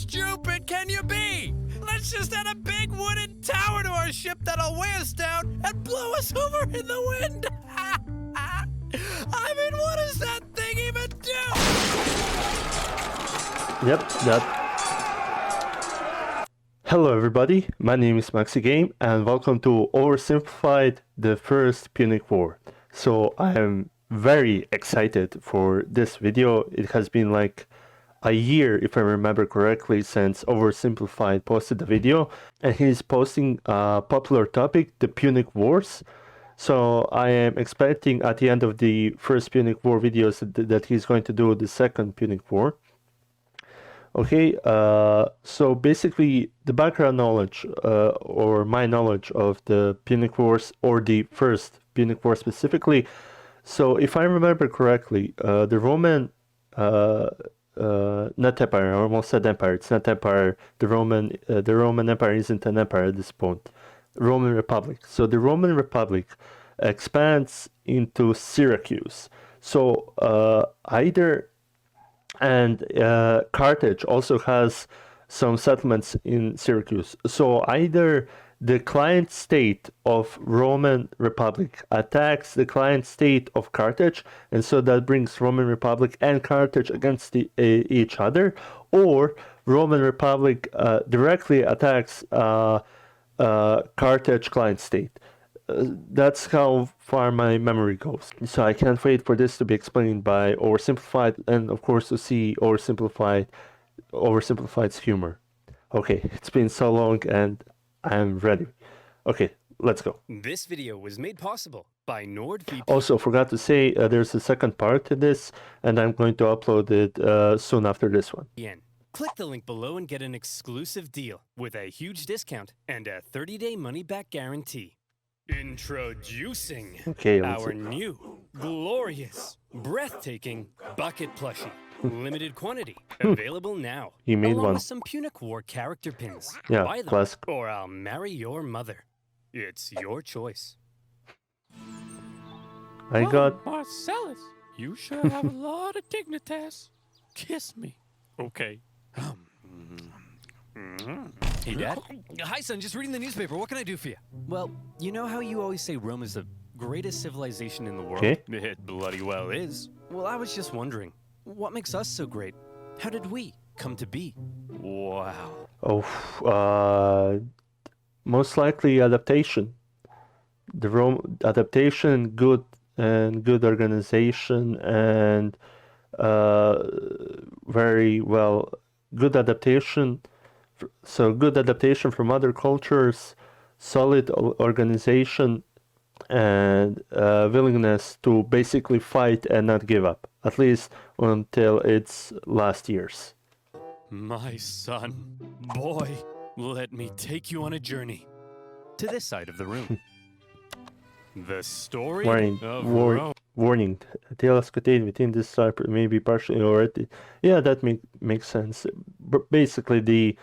stupid can you be? Let's just add a big wooden tower to our ship that'll weigh us down and blow us over in the wind. I mean, what does that thing even do? Yep, that. Hello everybody, my name is MaxiGame and welcome to OverSimplified, the first Punic War. So I am very excited for this video. It has been like a year, if I remember correctly, since OverSimplified posted the video, and he's posting a popular topic, the Punic Wars. So I am expecting at the end of the first Punic War videos that he's going to do the second Punic War. Okay, so basically the background knowledge, or my knowledge of the Punic Wars, or the first Punic War specifically. So if I remember correctly, the Roman, not empire, I almost said empire, it's not empire, the Roman Empire isn't an empire at this point, Roman Republic. So the Roman Republic expands into Syracuse. So Carthage also has some settlements in Syracuse. So either the client state of Roman Republic attacks the client state of Carthage, and so that brings Roman Republic and Carthage against each other, or Roman Republic directly attacks Carthage client state. That's how far my memory goes. So I can't wait for this to be explained by OverSimplified, and of course to see OverSimplified's humor. Okay, it's been so long and I'm ready. Okay, let's go. This video was made possible by NordVPN. Also, forgot to say there's a second part to this, and I'm going to upload it soon after this one. Click the link below and get an exclusive deal with a huge discount and a 30-day money-back guarantee. Introducing our new, glorious, breathtaking bucket plushie. Limited quantity, available now. He made along one. With some Punic War character pins. Yeah, buy them, classic. or I'll marry your mother. It's your choice. I got Marcellus, you sure have a lot of dignitas. Kiss me. Okay. Hey, Dad. Hi, son. Just reading the newspaper. What can I do for you? Well, you know how you always say Rome is the greatest civilization in the world? Okay. It bloody well is. Well, I was just wondering, what makes us so great? How did we come to be? Wow. Oh, most likely adaptation. The Rome adaptation, good organization, and very well, good adaptation. So good adaptation from other cultures, solid organization, and willingness to basically fight and not give up, at least until its last years. My son, boy, let me take you on a journey to this side of the room. The story of Rome. Warning, tales contained within this type may be partially already. Yeah, that makes sense. Basically, the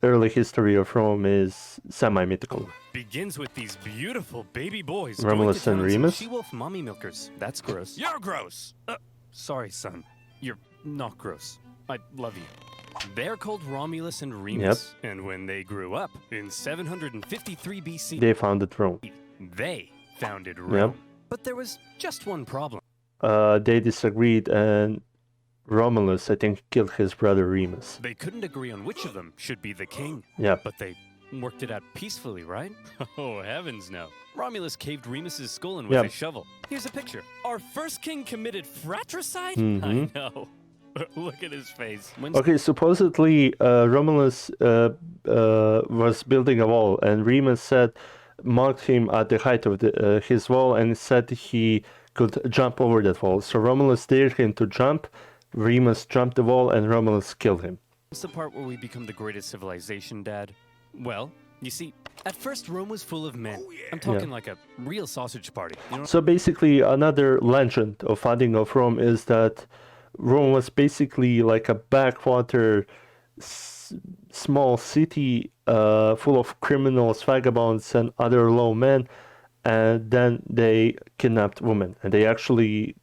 early history of Rome is semi-mythical. Begins with these beautiful baby boys. Romulus and Remus. She-wolf mommy milkers. That's gross. You're gross. Sorry, son. You're not gross. I love you. They're called Romulus and Remus. Yep. And when they grew up in 753 BC, they founded Rome. They founded Rome. Yep. But there was just one problem. They disagreed, and Romulus, I think, killed his brother Remus. They couldn't agree on which of them should be the king. Yeah. But they worked it out peacefully, right? Oh, heavens no. Romulus caved Remus's skull in with a shovel. Here's a picture. Our first king committed fratricide? I know. Look at his face. Okay, supposedly Romulus was building a wall, and Remus mocked him at the height of his wall and said he could jump over that wall. So Romulus dared him to jump, Remus jumped the wall, and Romulus killed him. What's the part where we become the greatest civilization, Dad? Well, you see, at first Rome was full of men. I'm talking like a real sausage party. You know? So basically, another legend of founding of Rome is that Rome was basically like a backwater small city full of criminals, vagabonds, and other low men, and then they kidnapped women, and they actually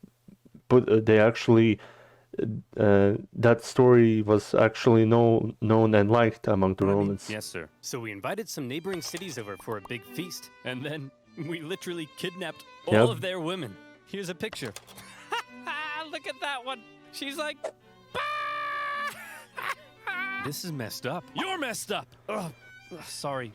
that story was actually known and liked among the Romans. Yes, sir. So we invited some neighboring cities over for a big feast, and then we literally kidnapped all of their women. Here's a picture. Look at that one. She's like, this is messed up. You're messed up. Ugh. Sorry.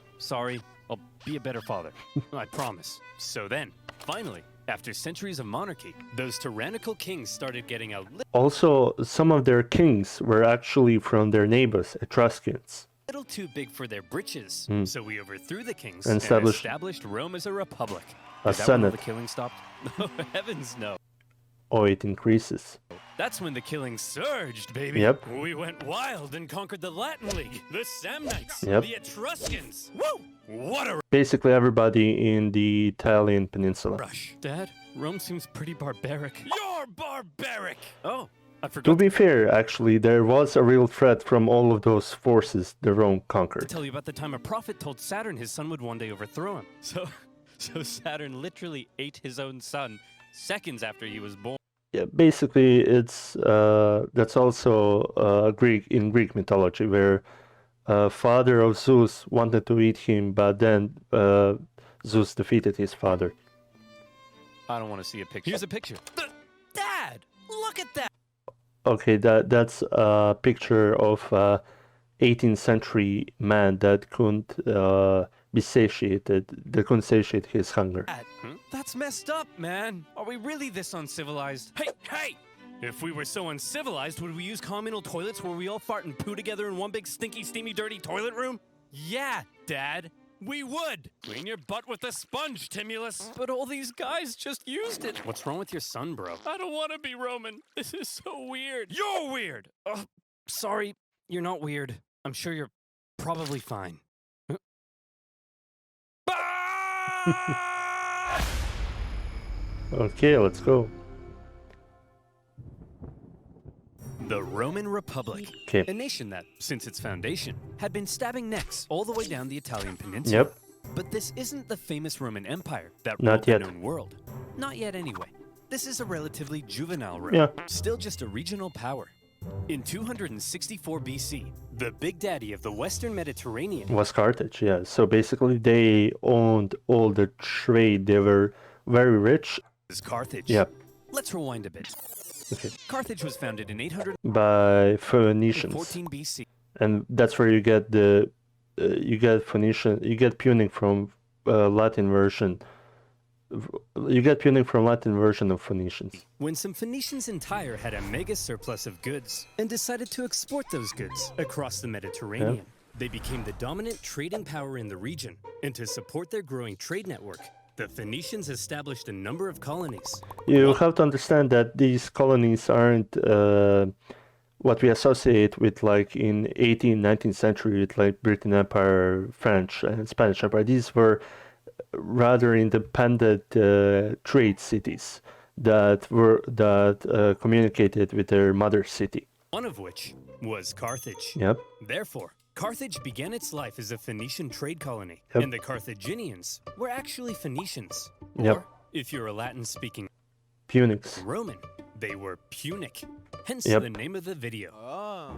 I'll be a better father. I promise. So then, finally, after centuries of monarchy, those tyrannical kings started getting a Also, some of their kings were actually from their neighbors, Etruscans. little too big for their britches. So we overthrew the kings And and established Rome as a republic. a Is that when all senate. the killing stopped? Oh, heavens no. Oh, it increases. That's when the killing surged, baby. Yep. We went wild and conquered the Latin League, the Samnites, Yep. the Etruscans. Woo! What a Basically everybody in the Italian peninsula. rush. Dad, Rome seems pretty barbaric. You're barbaric! Oh, I To forgot be fair, actually, there was a real threat from all of those forces the Rome to conquered. tell you about the time a prophet told Saturn his son would one day overthrow him. So Saturn literally ate his own son seconds after he was born. Yeah, basically, it's that's also Greek mythology, where father of Zeus wanted to eat him, but then Zeus defeated his father. I don't want to see a picture. Here's a picture. Dad, look at that. Okay, that's a picture of 18th century man that couldn't be satiated, that couldn't satiate his hunger. That's messed up, man. Are we really this uncivilized? Hey! If we were so uncivilized, would we use communal toilets where we all fart and poo together in one big stinky, steamy, dirty toilet room? Yeah, Dad. We would! Clean your butt with a sponge, Timulus! But all these guys just used it! What's wrong with your son, bro? I don't want to be Roman. This is so weird. You're weird! Sorry, you're not weird. I'm sure you're probably fine. Okay, let's go. The Roman Republic. Okay. A nation that, since its foundation, had been stabbing necks all the way down the Italian peninsula. Yep. But this isn't the famous Roman Empire that Not ruled yet. the known world. Not yet, anyway. This is a relatively juvenile Rome. Yeah. Still just a regional power. In 264 BC, the big daddy of the Western Mediterranean Was Carthage, yeah. So basically, they owned all the trade. They were very rich. is Carthage. Yeah. Let's rewind a bit. Okay. Carthage was founded in 814 By Phoenicians, BC. and that's where you get the you get Phoenician, you get Punic from Latin version. You get Punic from Latin version of Phoenicians. When some Phoenicians in Tyre had a mega surplus of goods and decided to export those goods across the Mediterranean, they became the dominant trading power in the region. And to support their growing trade network, the Phoenicians established a number of colonies. You have to understand that these colonies aren't what we associate with, like, in 18th, 19th century, with like Britain Empire, French and Spanish Empire. These were rather independent trade cities that communicated with their mother city. One of which was Carthage. Yep. Therefore, Carthage began its life as a Phoenician trade colony, Yep. and the Carthaginians were actually Phoenicians. Yep. Or, if you're a Latin-speaking Punics. Roman, they were Punic, hence Yep. the name of the video.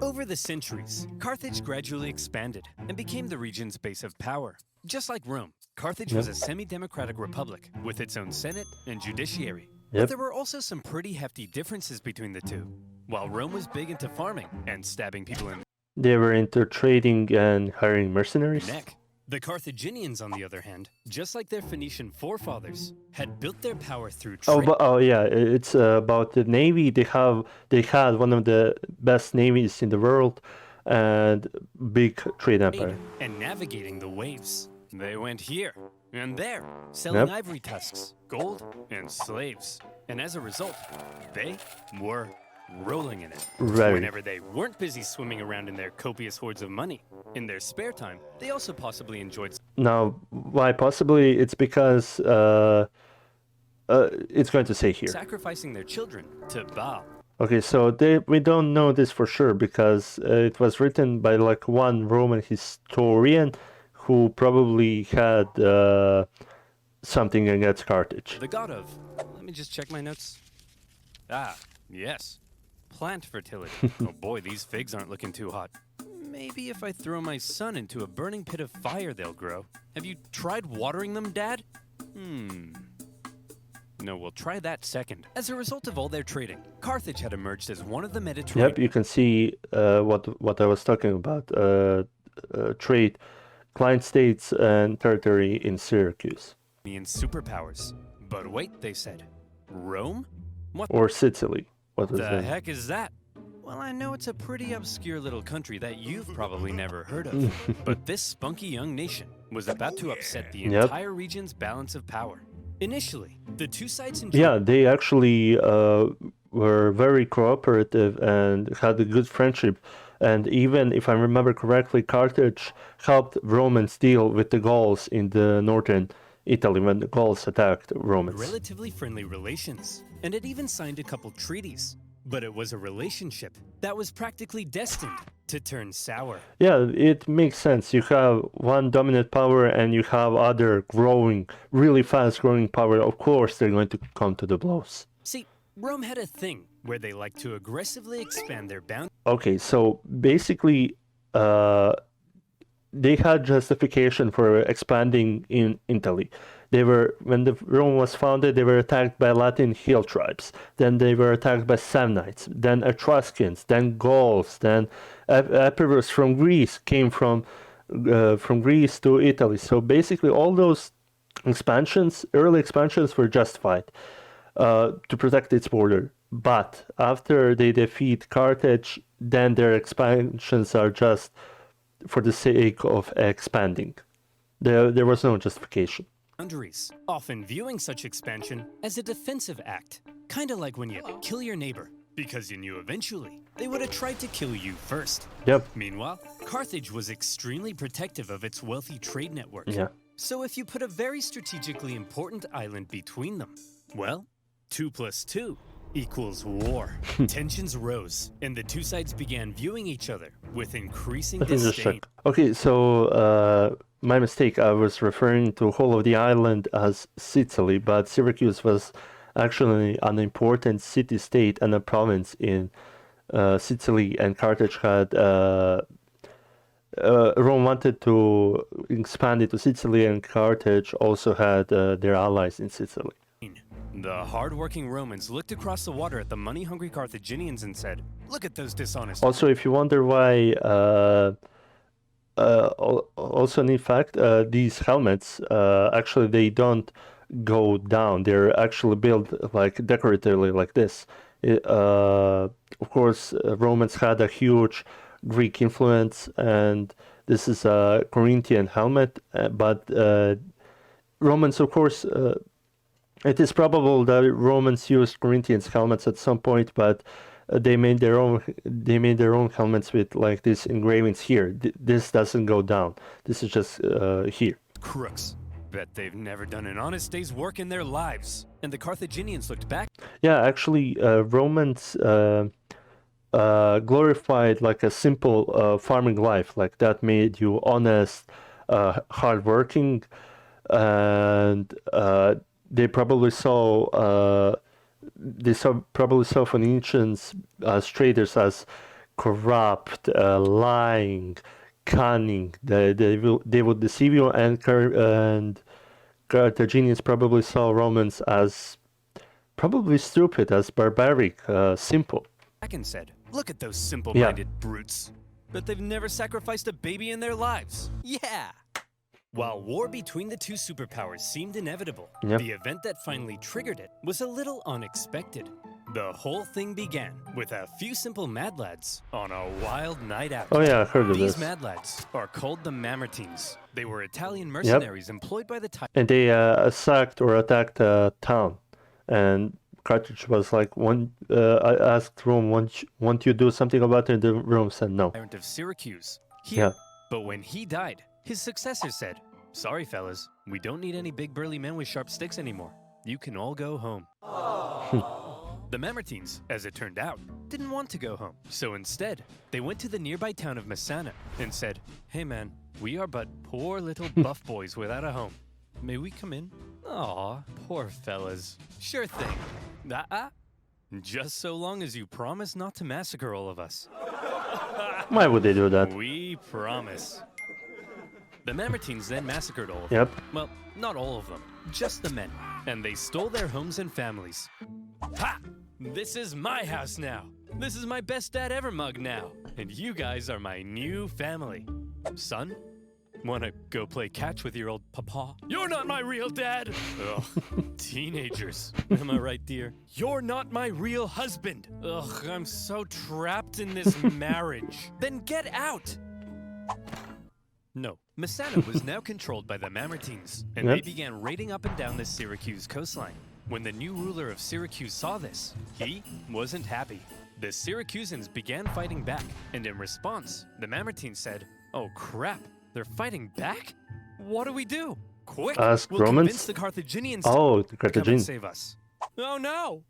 Over the centuries, Carthage gradually expanded and became the region's base of power. Just like Rome, Carthage was a semi-democratic republic with its own senate and judiciary. But Yep. there were also some pretty hefty differences between the two. While Rome was big into farming and stabbing people in They were into trading and hiring mercenaries. the neck, the Carthaginians, on the other hand, just like their Phoenician forefathers, had built their power through trade. Yeah, it's about the navy. They had one of the best navies in the world, and big trade empire. And navigating the waves. They went here and there, selling Yep. ivory tusks, gold, and slaves. And as a result, they were rolling in it. Very. Whenever they weren't busy swimming around in their copious hoards of money, in their spare time, they also possibly enjoyed Now, why possibly? It's because it's going to say here. sacrificing their children to Baal. Okay, so we don't know this for sure because it was written by like one Roman historian who probably had something against Carthage. The god of... Let me just check my notes. Ah, yes. plant fertility. Oh boy, these figs aren't looking too hot. Maybe if I throw my son into a burning pit of fire, they'll grow. Have you tried watering them, Dad? No, we'll try that second. As a result of all their trading, Carthage had emerged as one of the Mediterranean... Yep, you can see what I was talking about. Trade, client states and territory in Syracuse. superpowers. But wait, they said. Rome? What Or Sicily. What is the that? heck is that? Well, I know it's a pretty obscure little country that you've probably never heard of. But this spunky young nation was about to upset the Yep. entire region's balance of power. Initially, the two sides enjoyed Yeah, they actually were very cooperative and had a good friendship. And even if I remember correctly, Carthage helped Romans deal with the Gauls in the northern Italy when the Gauls attacked Romans. relatively friendly relations, and it even signed a couple treaties. But it was a relationship that was practically destined to turn sour. Yeah, it makes sense. You have one dominant power and you have other growing, really fast growing power. Of course, they're going to come to the blows. See, Rome had a thing where they liked to aggressively expand their boundaries. Okay, so basically, they had justification for expanding in Italy. They were, when Rome was founded, they were attacked by Latin hill tribes. Then they were attacked by Samnites, then Etruscans, then Gauls, then Epirus from Greece came from Greece to Italy. So basically, all those expansions, early expansions, were justified to protect its border. But after they defeat Carthage, then their expansions are just for the sake of expanding. There was no justification. Boundaries, often viewing such expansion as a defensive act. Kinda like when you kill your neighbor, because you knew eventually they would have tried to kill you first. Yep. Meanwhile, Carthage was extremely protective of its wealthy trade network. Yeah. So if you put a very strategically important island between them, well, 2 + 2 equals war. Tensions rose, and the two sides began viewing each other with increasing Let me just disdain. check. Okay, so my mistake. I was referring to whole of the island as Sicily, but Syracuse was actually an important city-state and a province in Sicily, and Carthage had Rome wanted to expand it to Sicily, and Carthage also had their allies in Sicily. The hard-working Romans looked across the water at the money-hungry Carthaginians and said, "Look at those dishonest..." Also, if you wonder why, also in fact, these helmets, actually they don't go down. They're actually built like decoratively like this. Of course, Romans had a huge Greek influence, and this is a Corinthian helmet, but Romans, of course, it is probable that Romans used Corinthians helmets at some point, but they made their own. They made their own helmets with like these engravings here. This doesn't go down. This is just here. Crooks. Bet they've never done an honest day's work in their lives. And the Carthaginians looked back. Yeah, actually, Romans glorified like a simple farming life. Like that made you honest, hardworking, and they probably saw Phoenicians as traders as corrupt, lying, cunning. They would deceive you, and Carthaginians probably saw Romans as probably stupid, as barbaric, simple. Back and said, "Look at those simple-minded brutes. Bet they've never sacrificed a baby in their lives." Yeah. While war between the two superpowers seemed inevitable, the event that finally triggered it was a little unexpected. The whole thing began with a few simple mad lads on a wild night out. Oh yeah, I heard of These this. mad lads are called the Mamertines. They were Italian mercenaries employed by the And they sacked or attacked a town, and Carthage was like, I asked Rome, won't you do something about it? The Rome said no. tyrant of Syracuse. Here. But when he died, his successor said, "Sorry, fellas, we don't need any big burly men with sharp sticks anymore. You can all go home." The Mamertines, as it turned out, didn't want to go home. So instead, they went to the nearby town of Messana and said, "Hey man, we are but poor little buff boys without a home. May we come in?" Aw, poor fellas. Sure thing. Just so long as you promise not to massacre all of us. Why would they do that? We promise. The Mamertines then massacred all of Yep. them. Well, not all of them, just the men. And they stole their homes and families. Ha! This is my house now. This is my best dad ever mug now. And you guys are my new family. Son, wanna go play catch with your old papa? You're not my real dad! Ugh, teenagers. Am I right, dear? You're not my real husband! Ugh, I'm so trapped in this marriage. Then get out! No. Messana was now controlled by the Mamertines, and they began raiding up and down the Syracuse coastline. When the new ruler of Syracuse saw this, he wasn't happy. The Syracusans began fighting back, and in response, the Mamertines said, "Oh crap, they're fighting back? What do we do? Quick, Ask we'll Romans? convince the Carthaginians Oh, the to come and Carthaginians. save us." Oh no!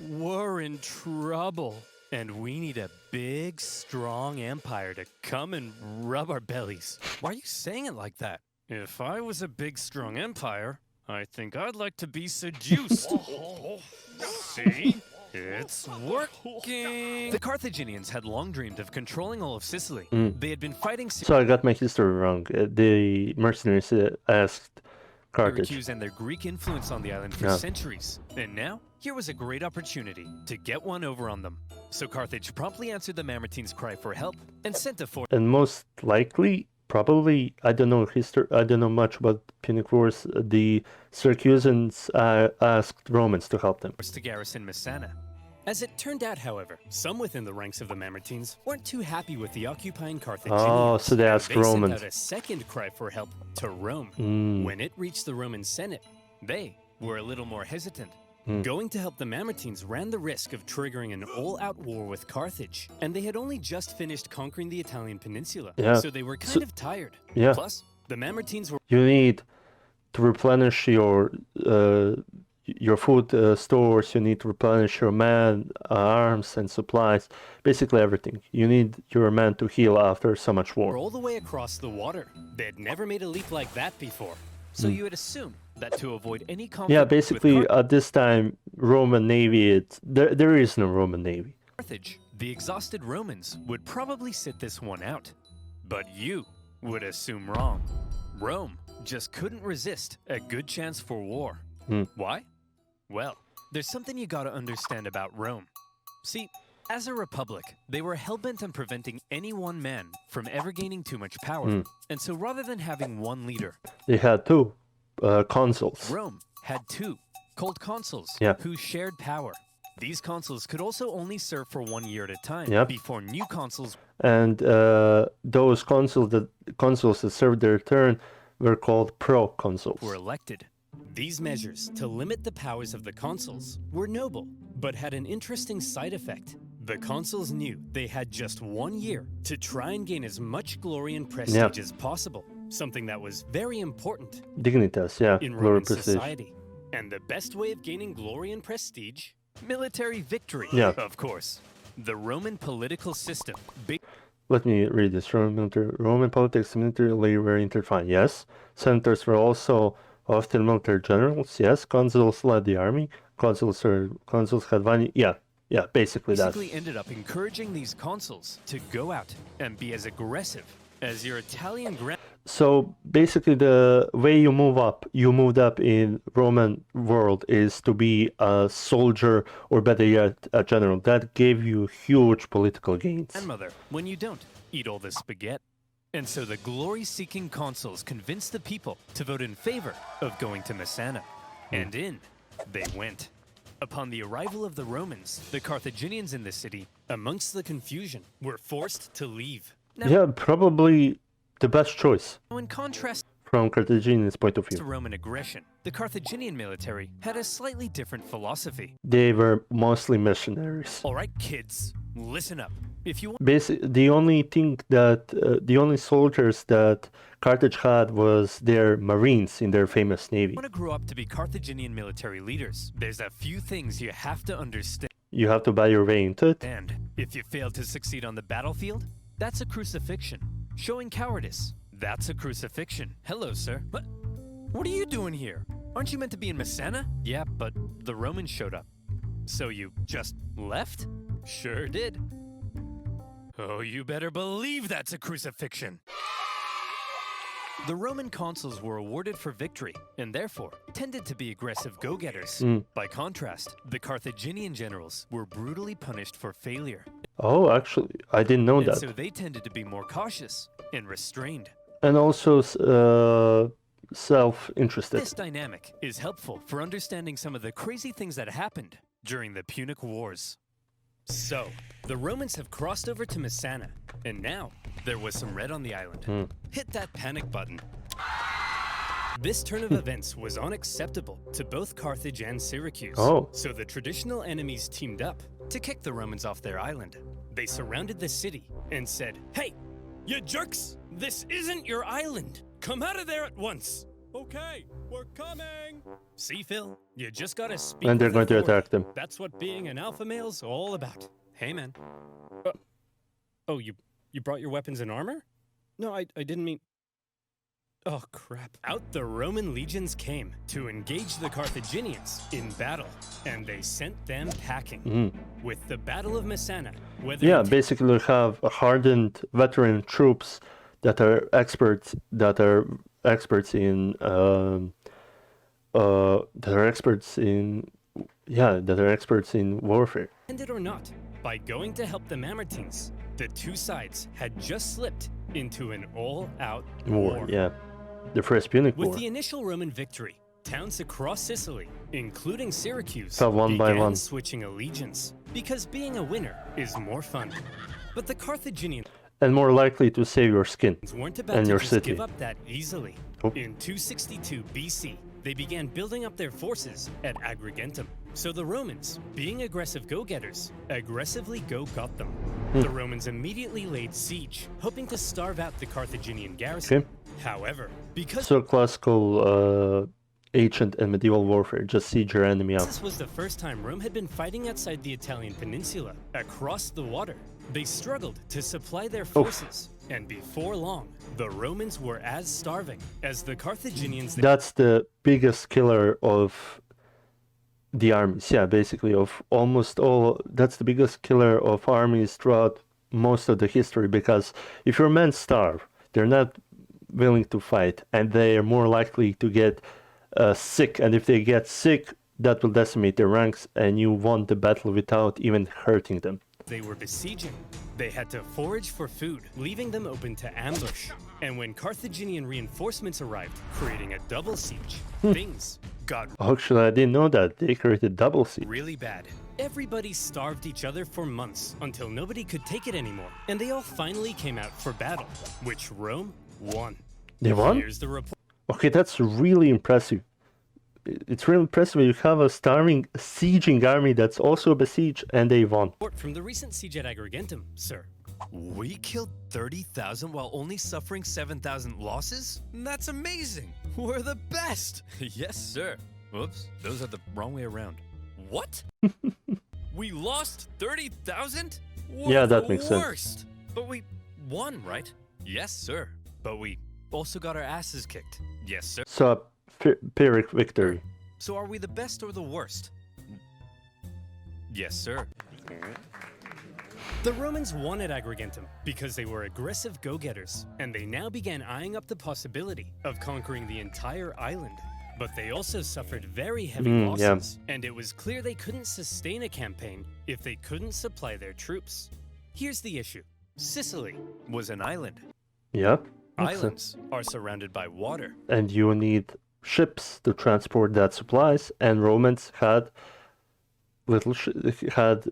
We're in trouble. And we need a big, strong empire to come and rub our bellies. Why are you saying it like that? If I was a big, strong empire, I think I'd like to be seduced. See? It's working. The Carthaginians had long dreamed of controlling all of Sicily. They had been fighting So I got my history wrong. The mercenaries asked Carthage. Syracuse and their Greek influence on the island for centuries. And now, here was a great opportunity to get one over on them. So Carthage promptly answered the Mamertines' cry for help and sent a force And most likely, probably, I don't know history. I don't know much about Punic Wars. The Syracusans asked Romans to help them. to garrison Messana. As it turned out, however, some within the ranks of the Mamertines weren't too happy with the occupying Carthaginians. Oh, so they asked and they Romans. sent out a second cry for help to Rome. When it reached the Roman Senate, they were a little more hesitant. Going to help the Mamertines ran the risk of triggering an all-out war with Carthage, and they had only just finished conquering the Italian peninsula, so they were kind of tired. Yeah. Plus, the Mamertines were You need to replenish your food stores. You need to replenish your man arms and supplies. Basically everything. You need your man to heal after so much war. all the way across the water. They had never made a leap like that before, so you would assume that to avoid any conflict Yeah, with basically at this time, Roman Navy. There is no Roman Navy. Carthage, the exhausted Romans would probably sit this one out. But you would assume wrong. Rome just couldn't resist a good chance for war. Why? Well, there's something you gotta understand about Rome. See, as a republic, they were hell-bent on preventing any one man from ever gaining too much power. And so rather than having one leader, They had two consuls. Rome had two, called consuls, who shared power. These consuls could also only serve for 1 year at a time before new consuls And those consuls that served their turn were called proconsuls. were elected. These measures to limit the powers of the consuls were noble, but had an interesting side effect. The consuls knew they had just 1 year to try and gain as much glory and prestige as possible, something that was very important Dignitas, in glory, Roman prestige. society. And the best way of gaining glory and prestige? Military victory, of course. The Roman political system. Let me read this. Roman politics and military were intertwined. Yes. Senators were also often military generals. Yes. Consuls led the army. Consuls had one. Yeah, basically that. Ended up encouraging these consuls to go out and be as aggressive as your Italian grand. So basically, the way you moved up in Roman world is to be a soldier, or better yet, a general. That gave you huge political gains. Grandmother, when you don't eat all the spaghetti. And so the glory-seeking consuls convinced the people to vote in favor of going to Messana. And in they went. Upon the arrival of the Romans, the Carthaginians in the city, amongst the confusion, were forced to leave. Now, Yeah, probably the best choice in contrast from Carthaginians' point of to view. Roman aggression, the Carthaginian military had a slightly different philosophy. They were mostly missionaries. All right, kids, listen up. If you The only soldiers that Carthage had was their marines in their famous navy. want to grow up to be Carthaginian military leaders, there's a few things you have to understand. You have to buy your way into it. And if you fail to succeed on the battlefield, that's a crucifixion. Showing cowardice, that's a crucifixion. Hello, sir. What are you doing here? Aren't you meant to be in Messana? Yeah, but the Romans showed up. So you just left? Sure did. Oh, you better believe that's a crucifixion. The Roman consuls were awarded for victory, and therefore tended to be aggressive go-getters. By contrast, the Carthaginian generals were brutally punished for failure. Oh, actually, I didn't know And that. so they tended to be more cautious and restrained. And also self-interested. This dynamic is helpful for understanding some of the crazy things that happened during the Punic Wars. So, the Romans have crossed over to Messana, and now there was some red on the island. Hit that panic button. This turn of events was unacceptable to both Carthage and Syracuse. Oh. So the traditional enemies teamed up to kick the Romans off their island. They surrounded the city and said, "Hey, you jerks! This isn't your island! Come out of there at once!" "Okay, we're coming!" See, Phil, you just gotta speak. And they're with going to authority. attack them. That's what being an alpha male's all about. Hey, man. Oh, you brought your weapons and armor? No, I didn't mean... Oh, crap. Out the Roman legions came to engage the Carthaginians in battle, and they sent them packing. With the Battle of Messana, whether Yeah, it basically you have hardened veteran troops that are experts in warfare. ended or not, by going to help the Mamertines, the two sides had just slipped into an all-out war. Yeah, the first Punic With War. the initial Roman victory, towns across Sicily, including Syracuse, Fell one by began one. switching allegiance, because being a winner is more fun. But the Carthaginians And more likely to save your skin weren't about and to your just city. give up that easily. Oh. In 262 BC, they began building up their forces at Agrigentum. So the Romans, being aggressive go-getters, aggressively go-got them. The Romans immediately laid siege, hoping to starve out the Carthaginian garrison. Okay. However, because So classical ancient and medieval warfare, just siege your enemy out. this was the first time Rome had been fighting outside the Italian peninsula, across the water, they struggled to supply their forces. And before long, the Romans were as starving as the Carthaginians. That's the biggest killer of the armies. Yeah, basically of almost all. That's the biggest killer of armies throughout most of the history, because if your men starve, they're not willing to fight, and they are more likely to get sick. And if they get sick, that will decimate their ranks, and you won the battle without even hurting them. They were besieging. They had to forage for food, leaving them open to ambush. And when Carthaginian reinforcements arrived, creating a double siege, things got Actually, I didn't know that. They created double siege. really bad. Everybody starved each other for months until nobody could take it anymore. And they all finally came out for battle, which Rome won. They won? Here's the report. Okay, that's really impressive. It's really impressive. You have a starving, sieging army that's also besieged, and they won. From the recent siege at Agrigentum, sir. We killed 30,000 while only suffering 7,000 losses? That's amazing! We're the best! Yes, sir. Whoops, those are the wrong way around. What? We lost 30,000? Yeah, that makes sense. Worst. But we won, right? Yes, sir. But we also got our asses kicked. Yes, sir. So, a Pyrrhic victory. So are we the best or the worst? Yes, sir. The Romans won at Agrigentum because they were aggressive go-getters, and they now began eyeing up the possibility of conquering the entire island. But they also suffered very heavy losses, and it was clear they couldn't sustain a campaign if they couldn't supply their troops. Here's the issue. Sicily was an island. Yeah. makes sense. Islands are surrounded by water. And you need ships to transport that supplies, and Romans had had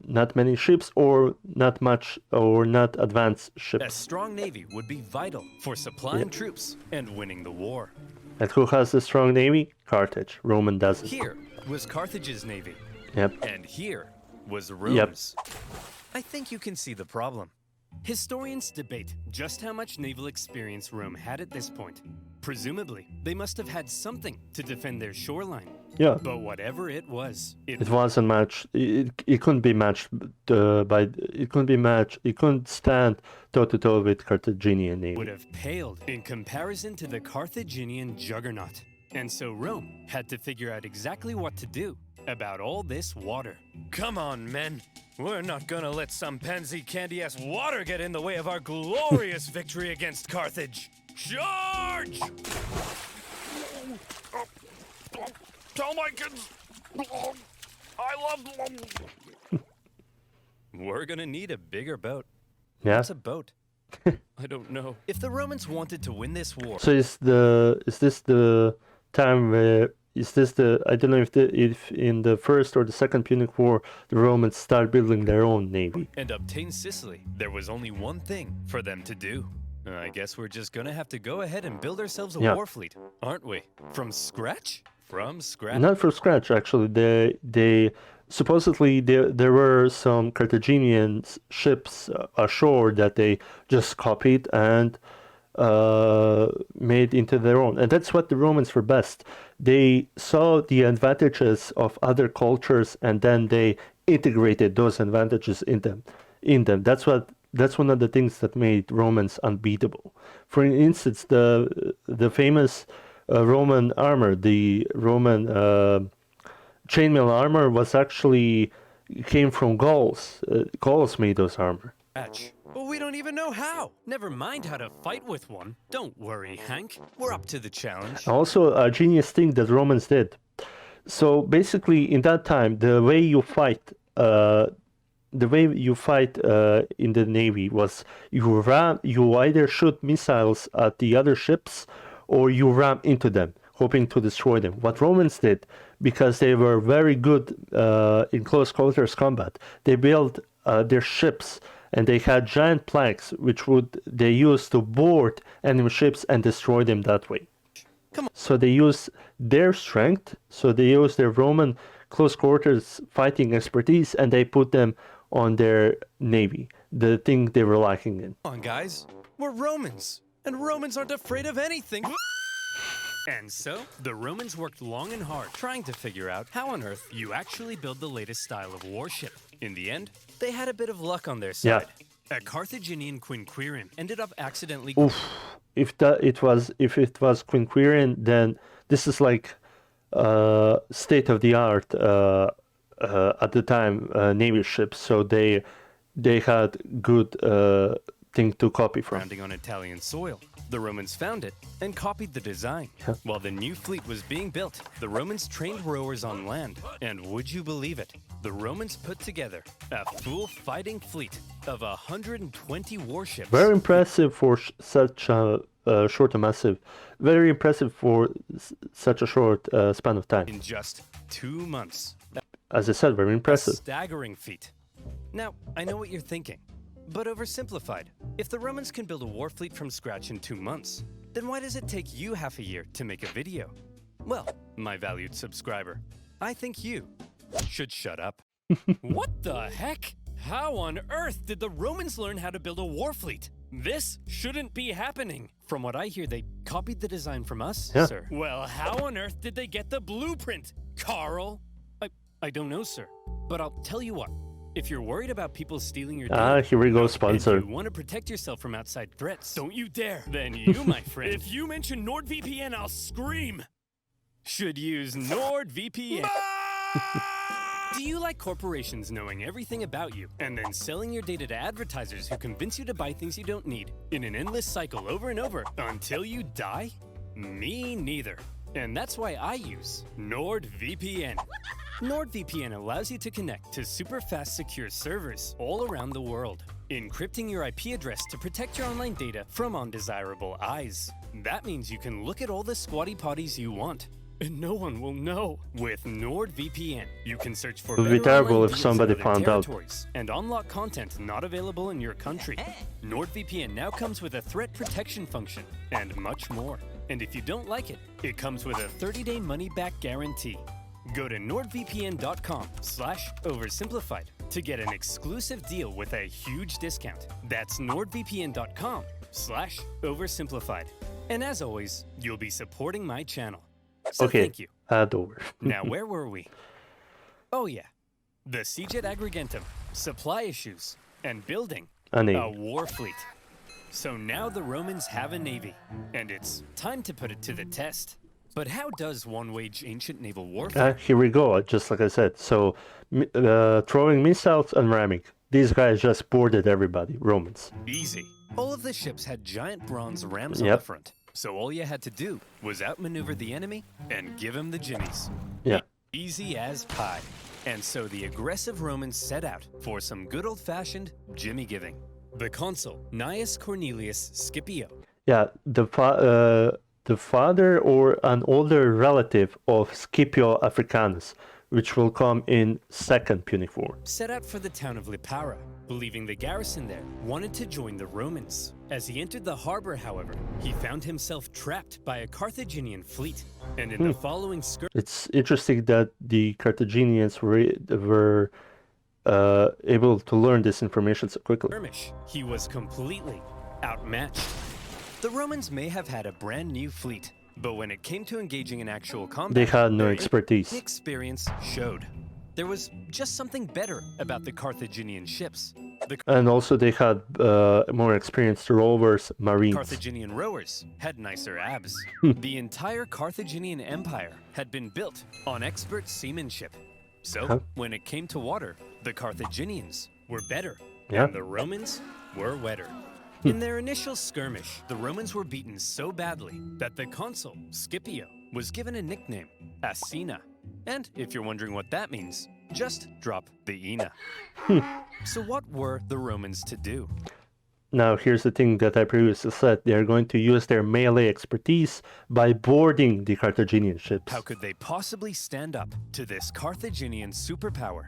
not many ships, or not much, or not advanced A ships. strong navy would be vital for supplying troops and winning the war. And who has a strong navy? Carthage. Roman doesn't. Here was Carthage's navy, Yep. and here was Rome's. I think you can see the problem. Historians debate just how much naval experience Rome had at this point. Presumably, they must have had something to defend their shoreline. Yeah. But whatever it was, It wasn't matched. It couldn't be matched by. It couldn't be matched. It couldn't stand toe to toe with Carthaginian navy. would have paled in comparison to the Carthaginian juggernaut. And so Rome had to figure out exactly what to do about all this water. Come on, men. We're not gonna let some pansy candy-ass water get in the way of our glorious victory against Carthage. Charge! Tell my kids I love them. We're gonna need a bigger boat. Yeah. What's a boat? I don't know. If the Romans wanted to win this war, So is this the time where I don't know if in the first or the second Punic War the Romans start building their own navy. and obtain Sicily, there was only one thing for them to do. I guess we're just gonna have to go ahead and build ourselves a Yeah. war fleet, aren't we? From scratch? From scratch. Not from scratch, actually. They supposedly there were some Carthaginian ships ashore that they just copied and made into their own, and that's what the Romans were best. They saw the advantages of other cultures and then they integrated those advantages in them. That's one of the things that made Romans unbeatable. For instance, the famous Roman armor, the Roman chainmail armor, was actually came from Gauls. Gauls made those armor. But we don't even know how. Never mind how to fight with one. Don't worry, Hank. We're up to the challenge. Also, a genius thing that Romans did. So basically, in that time, the way you fight in the navy was you either shoot missiles at the other ships or you ram into them, hoping to destroy them. What Romans did, because they were very good in close quarters combat, they built their ships and they had giant planks which they used to board enemy ships and destroy them that way. So they used their strength, so they used their Roman close quarters fighting expertise, and they put them on their navy, the thing they were lacking in. Come on, guys. We're Romans, and Romans aren't afraid of anything. And so, the Romans worked long and hard trying to figure out how on earth you actually build the latest style of warship. In the end, they had a bit of luck on their side. A Carthaginian quinquereme ended up accidentally... Oof. If it was quinquereme, then this is like state of the art at the time navy ships. So they had good thing to copy from. Grounding on Italian soil. The Romans found it and copied the design. While the new fleet was being built, the Romans trained rowers on land. And would you believe it? The Romans put together a full fighting fleet of 120 warships. Very impressive for such a short and massive. Very impressive for such a short span of time. In just 2 months. As I said, very A impressive. staggering feat. Now, I know what you're thinking, but oversimplified. If the Romans can build a war fleet from scratch in 2 months, then why does it take you half a year to make a video? Well, my valued subscriber, I think you should shut up. What the heck? How on earth did the Romans learn how to build a war fleet? This shouldn't be happening. From what I hear, they copied the design from us, sir. Well, how on earth did they get the blueprint, Carl? I don't know, sir. But I'll tell you what. If you're worried about people stealing your data, Here we go, sponsor. and you want to protect yourself from outside threats, don't you dare. Then you, my friend, if you mention NordVPN, I'll scream. Should use NordVPN. Do you like corporations knowing everything about you and then selling your data to advertisers who convince you to buy things you don't need in an endless cycle over and over until you die? Me neither. And that's why I use NordVPN. NordVPN allows you to connect to super fast secure servers all around the world, encrypting your IP address to protect your online data from undesirable eyes. That means you can look at all the squatty potties you want, and no one will know. With NordVPN, you can search for It would be better terrible online if deals somebody in other found out. territories and unlock content not available in your country. NordVPN now comes with a threat protection function and much more. And if you don't like it, it comes with a 30-day money-back guarantee. Go to nordvpn.com/oversimplified to get an exclusive deal with a huge discount. That's nordvpn.com/oversimplified. And as always, you'll be supporting my channel. So thank you. Add over. Now, where were we? Oh yeah, the siege at Agrigentum, supply issues, and building A navy. a war fleet. So now the Romans have a navy, and it's time to put it to the test. But how does one wage ancient naval warfare? Here we go, just like I said. So, throwing missiles and ramming. These guys just boarded everybody, Romans. Easy. All of the ships had giant bronze rams on the Yep. front, so all you had to do was outmaneuver the enemy and give him the jimmies. Yeah. Easy as pie. And so the aggressive Romans set out for some good old-fashioned jimmy giving. The consul, Gnaeus Cornelius Scipio, Yeah, the father or an older relative of Scipio Africanus, which will come in Second Punic War. set out for the town of Lipara, believing the garrison there wanted to join the Romans. As he entered the harbor, however, he found himself trapped by a Carthaginian fleet. And in the following skirmish, It's interesting that the Carthaginians were able to learn this information so quickly. he was completely outmatched. The Romans may have had a brand new fleet, but when it came to engaging in actual combat, They had no their expertise. experience showed. There was just something better about the Carthaginian ships. The And also they had more experienced rovers, marines. Carthaginian rowers had nicer abs. The entire Carthaginian Empire had been built on expert seamanship. So, when it came to water, the Carthaginians were better, Yeah. and the Romans were wetter. In their initial skirmish, the Romans were beaten so badly that the consul, Scipio, was given a nickname, Asina. And if you're wondering what that means, just drop the Ina. So what were the Romans to do? Now, here's the thing that I previously said. They're going to use their melee expertise by boarding the Carthaginian ships. How could they possibly stand up to this Carthaginian superpower?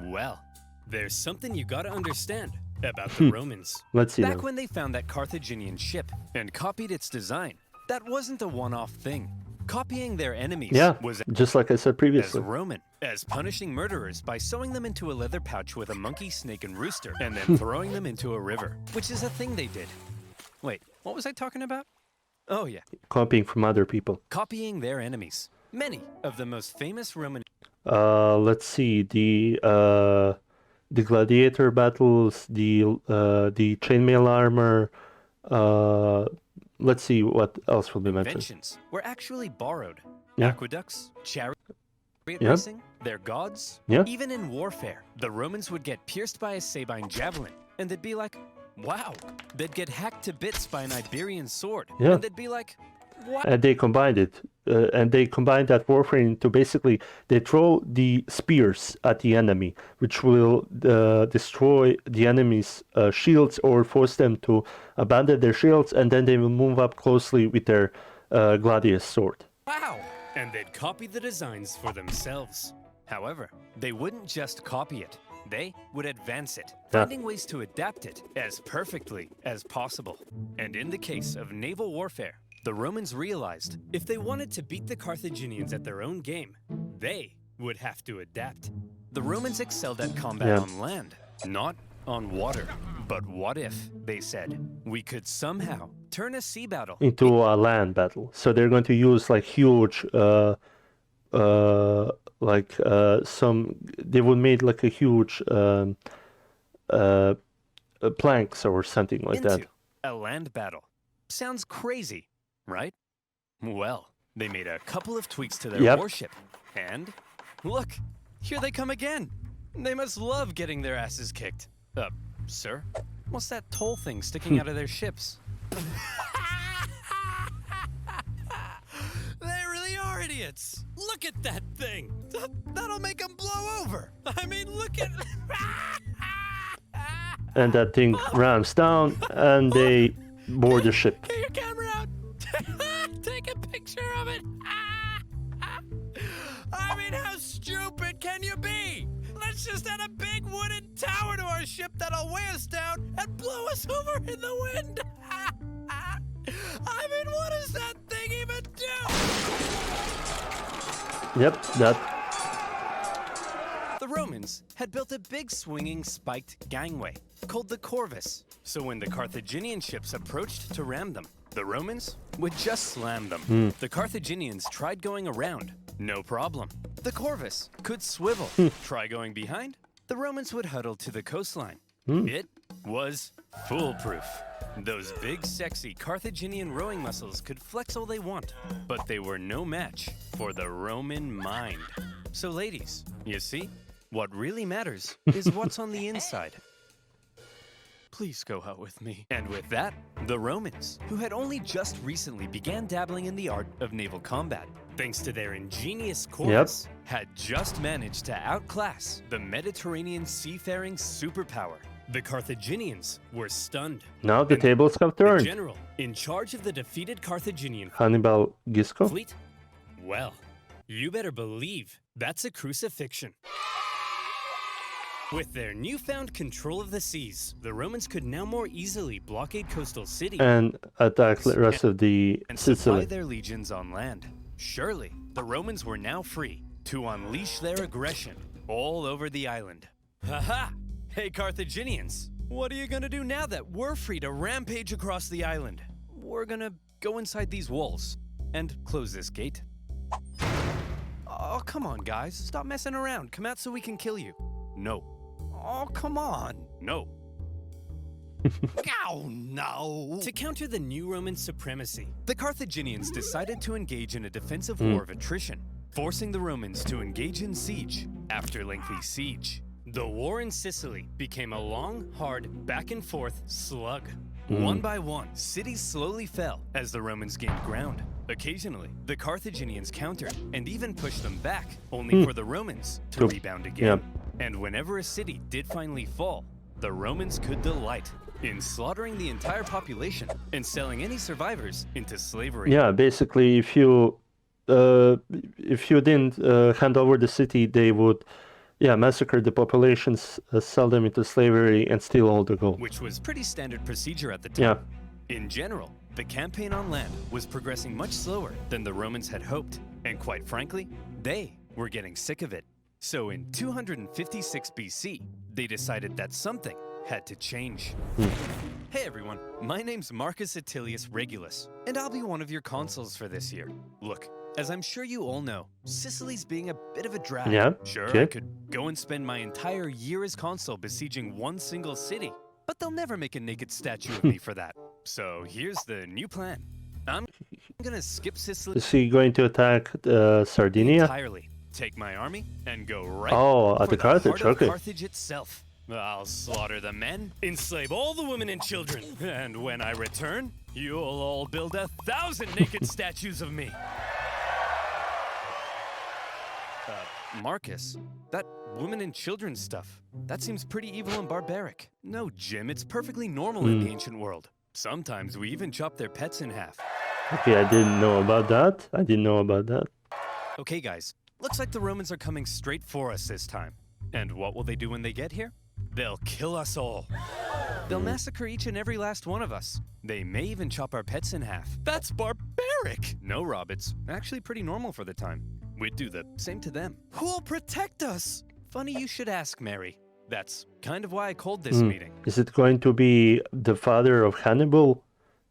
Well, there's something you gotta understand about the Romans. Let's see Back now. when they found that Carthaginian ship and copied its design, that wasn't a one-off thing. Copying their enemies Yeah, was just like I said as previously. Roman as punishing murderers by sewing them into a leather pouch with a monkey, snake, and rooster, and then throwing them into a river, which is a thing they did. Wait, what was I talking about? Oh yeah, Copying from other people. copying their enemies. Many of the most famous Roman Let's see the gladiator battles, the chainmail armor. Let's see what else will be mentioned. inventions were actually borrowed. Yeah. Aqueducts, chariot Yeah. racing, their gods. Yeah. Even in warfare, the Romans would get pierced by a Sabine javelin, and they'd be like, wow. They'd get hacked to bits by an Iberian sword, Yeah. and they'd be like, what? And they combined it, and they combined that warfare into basically they throw the spears at the enemy, which will destroy the enemy's shields or force them to abandon their shields, and then they will move up closely with their gladius sword. Wow! And they'd copy the designs for themselves. However, they wouldn't just copy it. They would advance it, Yeah. finding ways to adapt it as perfectly as possible. And in the case of naval warfare, the Romans realized if they wanted to beat the Carthaginians at their own game, they would have to adapt. The Romans excelled at combat Yeah. on land, not on water. But what if, they said, we could somehow turn a sea battle Into a land battle. So they're going to use like huge, they would make like a huge planks or something like into that. a land battle? Sounds crazy, right? Well, they made a couple of tweaks to their Yep. warship. And look, here they come again. They must love getting their asses kicked. Sir? What's that toll thing sticking out of their ships? They really are idiots. Look at that thing. That'll make them blow over. I mean, look at... And that thing rams down, and they board the ship. Get your camera out. Take a picture of it. I mean, how stupid can you be? Let's just add a big wooden tower to our ship that'll weigh us down and blow us over in the wind. I mean, what does that thing even do? Yep, that. The Romans had built a big swinging spiked gangway called the Corvus. So when the Carthaginian ships approached to ram them, the Romans would just slam them. The Carthaginians tried going around. No problem. The Corvus could swivel. Try going behind. The Romans would huddle to the coastline. It was Foolproof. Those big, sexy Carthaginian rowing muscles could flex all they want, but they were no match for the Roman mind. So ladies, you see, what really matters is what's on the inside. Please go out with me. And with that, the Romans, who had only just recently began dabbling in the art of naval combat, thanks to their ingenious chorus, had just managed to outclass the Mediterranean seafaring superpower. The Carthaginians were stunned. Now the And tables have the turned. general in charge of the defeated Carthaginian Hannibal Gisco. fleet? Well, you better believe that's a crucifixion. With their newfound control of the seas, the Romans could now more easily blockade coastal cities And attack the rest of the and supply Sicily. their legions on land. Surely, the Romans were now free to unleash their aggression all over the island. Haha! Hey Carthaginians, what are you gonna do now that we're free to rampage across the island? We're gonna go inside these walls and close this gate. Oh, come on, guys. Stop messing around. Come out so we can kill you. No. Oh, come on. No. Oh, no. To counter the new Roman supremacy, the Carthaginians decided to engage in a defensive war of attrition, forcing the Romans to engage in siege after lengthy siege. The war in Sicily became a long, hard, back-and-forth slug. One by one, cities slowly fell as the Romans gained ground. Occasionally, the Carthaginians countered and even pushed them back, only for the Romans to Cool. rebound again. And whenever a city did finally fall, the Romans could delight in slaughtering the entire population and selling any survivors into slavery. Yeah, basically, if you didn't hand over the city, they would, massacre the populations, sell them into slavery, and steal all the gold. Which was pretty standard procedure at the time. Yeah. In general, the campaign on land was progressing much slower than the Romans had hoped, and quite frankly, they were getting sick of it. So in 256 BC, they decided that something had to change. Hey everyone, my name's Marcus Attilius Regulus, and I'll be one of your consuls for this year. Look, as I'm sure you all know, Sicily's being a bit of a drag. Yeah, Sure, okay. I could go and spend my entire year as consul besieging one single city, but they'll never make a naked statue of me for that. So here's the new plan. I'm gonna skip Sicily Is he going to attack Sardinia? entirely, take my army, and go right Oh, for at the the Carthage, heart of okay. Carthage itself. I'll slaughter the men, enslave all the women and children, and when I return, you'll all build 1,000 naked statues of me. Marcus, that women and children stuff, that seems pretty evil and barbaric. No, Jim, it's perfectly normal in the ancient world. Sometimes we even chop their pets in half. Okay, I didn't know about that. Okay, guys, looks like the Romans are coming straight for us this time. And what will they do when they get here? They'll kill us all. They'll massacre each and every last one of us. They may even chop our pets in half. That's barbaric! No, Rob, it's actually pretty normal for the time. We'd do the same to them. Who'll protect us? Funny you should ask, Mary. That's kind of why I called this meeting. Is it going to be the father of Hannibal,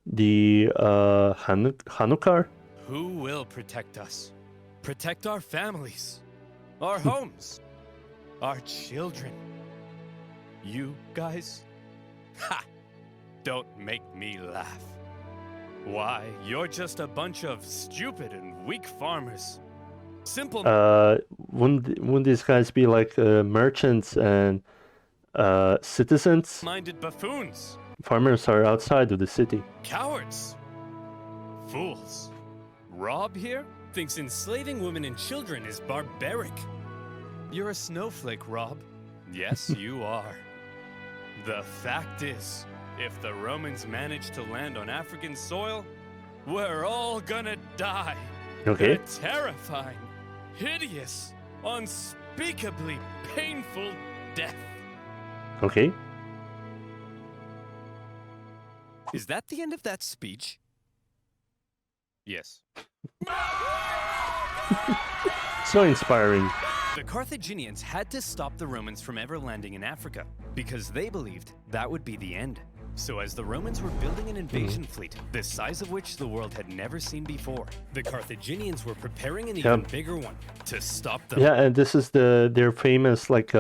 the Hanukar? Who will protect us? Protect our families, our homes, our children. You guys? Ha! Don't make me laugh. Why, you're just a bunch of stupid and weak farmers. Simple. Wouldn't these guys be like merchants and citizens? Minded buffoons. Farmers are outside of the city. Cowards. Fools. Rob here thinks enslaving women and children is barbaric. You're a snowflake, Rob. Yes, you are. The fact is, if the Romans manage to land on African soil, we're all gonna die. Okay. A terrifying, hideous, unspeakably painful death. Okay. Is that the end of that speech? Yes. So inspiring. The Carthaginians had to stop the Romans from ever landing in Africa because they believed that would be the end. So as the Romans were building an invasion fleet, the size of which the world had never seen before, the Carthaginians were preparing an even bigger one to stop them. Yeah, and this is their famous like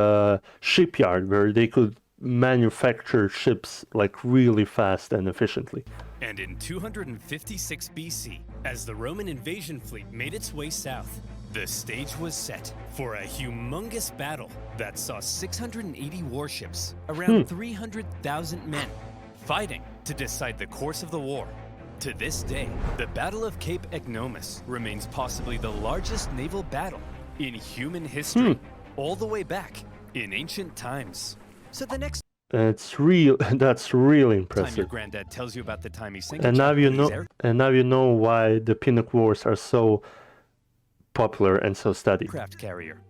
shipyard where they could manufacture ships like really fast and efficiently. And in 256 BC, as the Roman invasion fleet made its way south, the stage was set for a humongous battle that saw 680 warships, around 300,000 men, fighting to decide the course of the war. To this day, the Battle of Cape Ignomus remains possibly the largest naval battle in human history, all the way back in ancient times. So the next It's real. That's really time your impressive. granddad tells you about the time he sank And a now you Japanese know. air And now you know why the Punic Wars are so popular and so studied. aircraft carrier.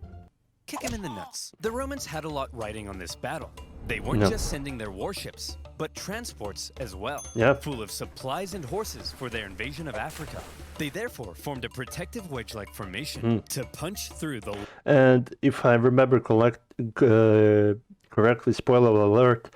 Kick him in the nuts. The Romans had a lot riding on this battle. They weren't No. just sending their warships, but transports as well, Yeah. full of supplies and horses for their invasion of Africa. They therefore formed a protective wedge-like formation to punch through the And if I remember correctly, spoiler alert,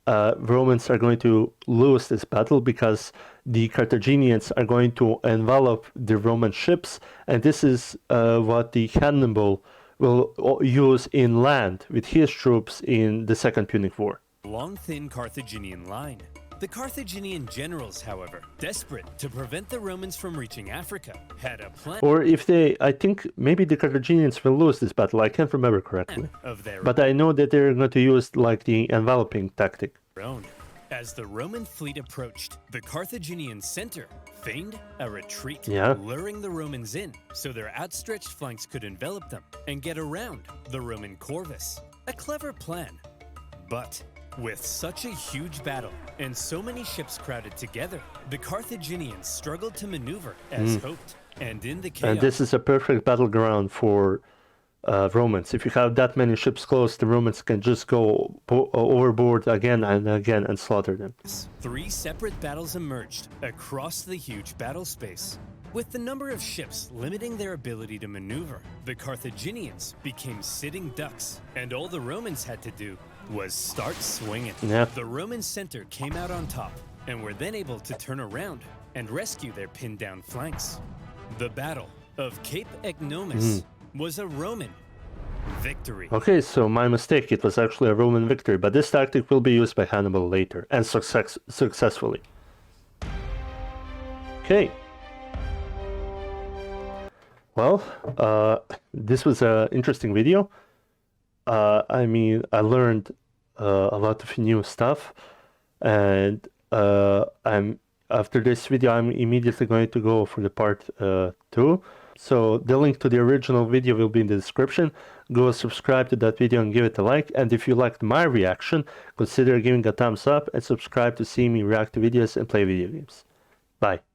Romans are going to lose this battle because the Carthaginians are going to envelop the Roman ships, and this is what the Hannibal will use inland with his troops in the Second Punic War. long, thin Carthaginian line. The Carthaginian generals, however, desperate to prevent the Romans from reaching Africa, had a plan Or if they, I think maybe the Carthaginians will lose this battle, I can't remember correctly. of their But I know that they're going to use like the enveloping tactic. own. As the Roman fleet approached, the Carthaginian center feigned a retreat, Yeah. luring the Romans in so their outstretched flanks could envelop them and get around the Roman corvus. A clever plan. But with such a huge battle and so many ships crowded together, the Carthaginians struggled to maneuver as hoped. And in the chaos, And this is a perfect battleground for Romans. If you have that many ships close, the Romans can just go overboard again and slaughter them. 3 separate battles emerged across the huge battle space. With the number of ships limiting their ability to maneuver, the Carthaginians became sitting ducks, and all the Romans had to do was start swinging. Yeah. The Roman center came out on top, and were then able to turn around and rescue their pinned down flanks. The Battle of Cape Ignomus was a Roman victory. Okay, so my mistake, it was actually a Roman victory, but this tactic will be used by Hannibal later, and successfully. Okay. Well, this was an interesting video. I mean, I learned a lot of new stuff, and after this video, I'm immediately going to go for the part 2. So the link to the original video will be in the description. Go subscribe to that video and give it a like. And if you liked my reaction, consider giving a thumbs up and subscribe to see me react to videos and play video games. Bye.